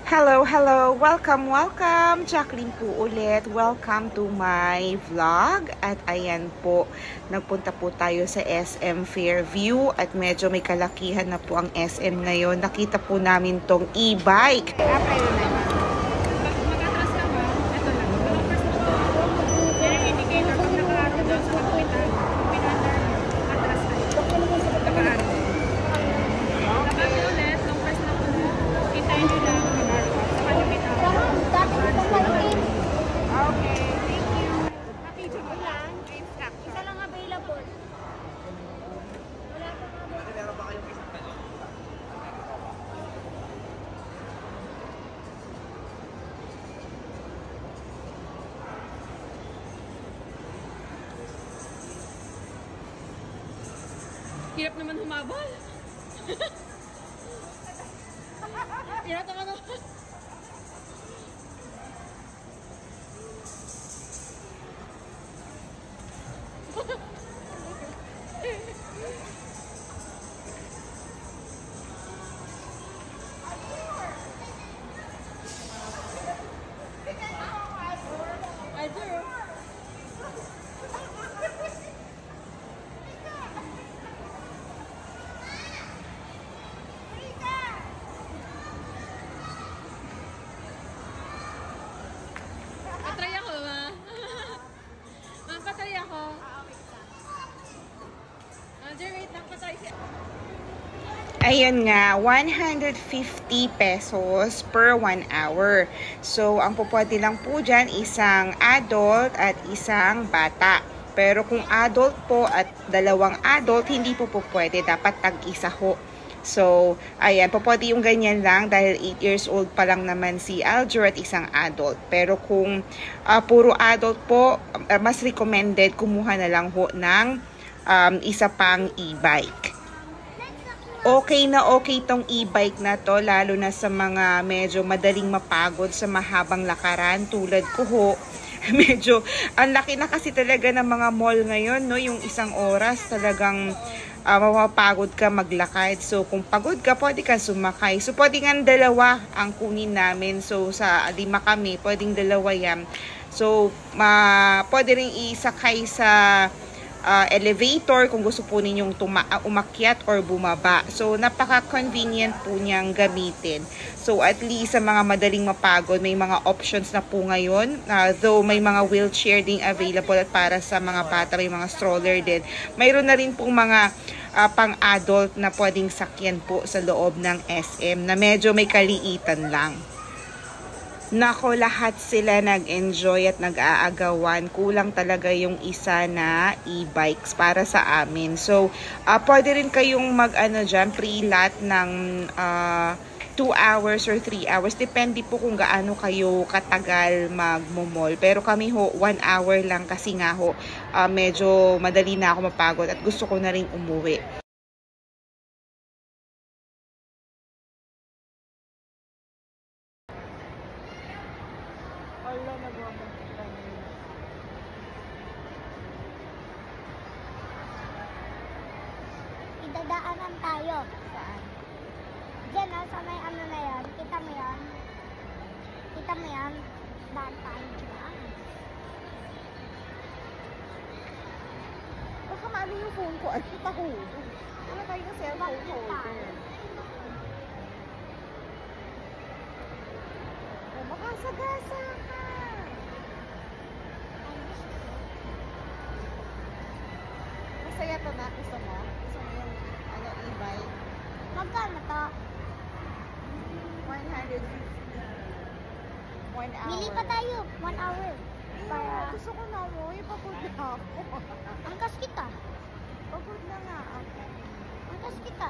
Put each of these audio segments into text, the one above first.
Hello, hello! Welcome, welcome! Jacqueline po ulit. Welcome to my vlog. At ayan po, nagpunta po tayo sa SM Fairview at medyo may kalakihan na po ang SM ngayon. Nakita po namin tong e-bike. Hirap naman humabol. Hirap naman humabol. Patry ako ba? Ma'am, patry ako. Wait lang, patry siya. Ayun nga, 150 pesos per 1 hour. So, ang pupwede lang po dyan, isang adult at isang bata. Pero kung adult po at dalawang adult, hindi po pwede. Dapat tag-isa ho. So, ayan, pwede yung ganyan lang dahil 8 years old pa lang naman si Alger at isang adult. Pero kung puro adult po, mas recommended kumuha na lang ho ng isa pang e-bike. Okay na okay tong e-bike na to, lalo na sa mga medyo madaling mapagod sa mahabang lakaran tulad ko ho. Medyo, ang laki na kasi talaga ng mga mall ngayon, no? Yung isang oras talagang mapapagod ka maglakad. So, kung pagod ka, pwede ka sumakay. So, pwede nga dalawa ang kunin namin. So, sa 5 kami, pwedeng dalawa yan. So, pwede rin isakay sa elevator kung gusto po ninyong umakyat or bumaba. So, napaka-convenient po niyang gamitin. So, at least sa mga madaling mapagod, may mga options na po ngayon. Though may mga wheelchair ding available at para sa mga bata, may mga stroller din. Mayroon na rin po mga pang-adult na pwedeng sakyan po sa loob ng SM na medyo may kaliitan lang. Nako, lahat sila nag-enjoy at nag-aagawan. Kulang talaga yung isa na e-bikes para sa amin. So, pwede rin kayong dyan, pre-lot ng 2 hours or 3 hours. Depende po kung gaano kayo katagal magmumol. Pero kami ho, 1 hour lang kasi nga ho, medyo madali na ako mapagod at gusto ko na rin umuwi. Idadaanan tayo. Saan? Diyan sa may na yan. Kita mo yan? Kita mo yan? Daan tayo dyan. Baka maano yung phone ko? Ay, kita ko. Ano kayo kasi ang phone ko? Makasagasa ka. Masaya to na. Gusto mo? Gusto mo yung e-bike? Magkano to? 150. 1 hour. Bili pa tayo. 1 hour. Para... Gusto ko na mo. Ipapod na ako. Angkas kita. Pagod na nga ako. Angkas kita.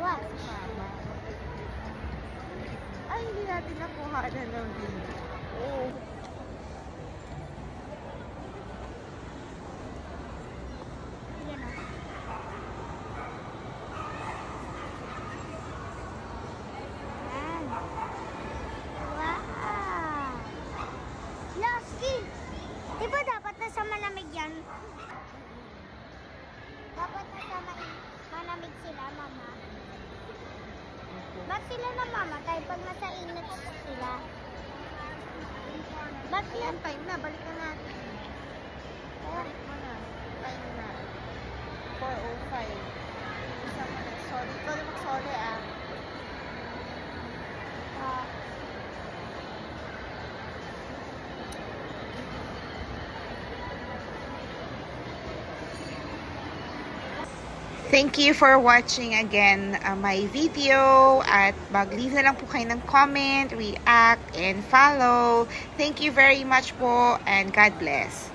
What? Mama. Ay, hindi natin nakuha na ng video. Oh. Yan o. Yan. Wow. Lasky. Diba dapat nasa malamig yan? Dapat nasa malamig sila, mama. Ba't sila namamatay pag nasa init sila. Ba't yan? Time na, balik na natin. Balik mo na. Time na. 4:05. Isa mo na. Sorry. Ikaw na mag-sorry ah. Thank you for watching again my video at mag-leave na lang po kayo ng comment, react, and follow. Thank you very much po and God bless.